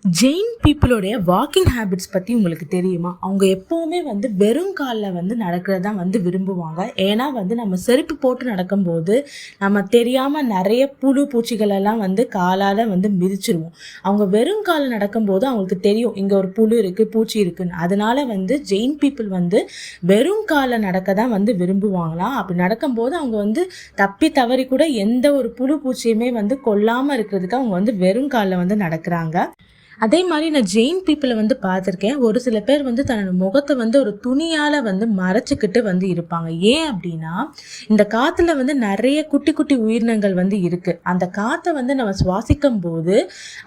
Jain பீப்புளோடைய walking habits பற்றி உங்களுக்கு தெரியுமா? அவங்க எப்போவுமே வெறும் காலில் நடக்கிறது தான் விரும்புவாங்க. ஏன்னா நம்ம செருப்பு போட்டு நடக்கும்போது நம்ம தெரியாமல் நிறைய புழு பூச்சிகளெல்லாம் காலால் மிதிச்சிருவோம். அவங்க வெறும் காலில் நடக்கும்போது அவங்களுக்கு தெரியும் இங்கே ஒரு புழு இருக்குது, பூச்சி இருக்குன்னு. அதனால ஜெயின் பீப்புள் வெறும் காலில் நடக்க தான் விரும்புவாங்களாம். அப்படி நடக்கும்போது அவங்க தப்பி தவறி கூட எந்த ஒரு புழு பூச்சியுமே கொல்லாமல் இருக்கிறதுக்கு அவங்க வெறும் காலில் நடக்கிறாங்க. அதே மாதிரி நான் ஜெயின் பீப்புளை பார்த்துருக்கேன். ஒரு சில பேர் தன்னோட முகத்தை ஒரு துணியால் மறைச்சிக்கிட்டு இருப்பாங்க. ஏன் அப்படின்னா இந்த காற்றுல நிறைய குட்டி குட்டி உயிரினங்கள் இருக்குது. அந்த காற்றை நம்ம சுவாசிக்கும் போது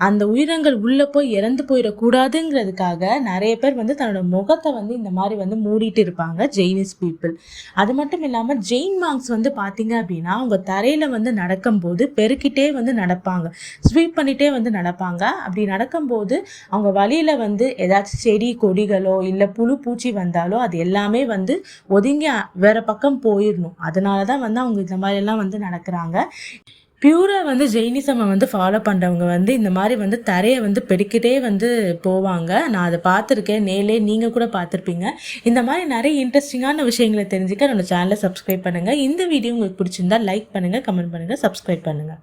அந்த உயிரினங்கள் உள்ளே போய் இறந்து போயிடக்கூடாதுங்கிறதுக்காக நிறைய பேர் தன்னோட முகத்தை இந்த மாதிரி மூடிட்டு இருப்பாங்க ஜெயினிஸ் பீப்புள். அது மட்டும் இல்லாமல் ஜெயின் மாங்ஸ் பார்த்தீங்க அப்படின்னா அவங்க தரையில் நடக்கும்போது பெருக்கிட்டே நடப்பாங்க, ஸ்வீப் பண்ணிகிட்டே நடப்பாங்க. அப்படி நடக்கும்போது அவங்க வழியில ஏதாச்சும் செடி கொடிகளோ இல்லை புழு பூச்சி வந்தாலோ அது எல்லாமே ஒதுங்கி வேற பக்கம் போயிடணும். அதனாலதான் அவங்க இந்த மாதிரி எல்லாம் நடக்கிறாங்க. பியூரா ஜெயினிசம் ஃபாலோ பண்றவங்க இந்த மாதிரி தரையை பெருக்கிட்டே போவாங்க. நான் அதை பார்த்துருக்கேன் நேர்லே, நீங்க கூட பார்த்துருப்பீங்க. இந்த மாதிரி நிறைய இன்ட்ரெஸ்டிங்கான விஷயங்களை தெரிஞ்சுக்க என்னோட சேனலை சப்ஸ்கிரைப் பண்ணுங்க. இந்த வீடியோ உங்களுக்கு பிடிச்சிருந்தா லைக் பண்ணுங்க, கமெண்ட் பண்ணுங்க, சப்ஸ்கிரைப் பண்ணுங்க.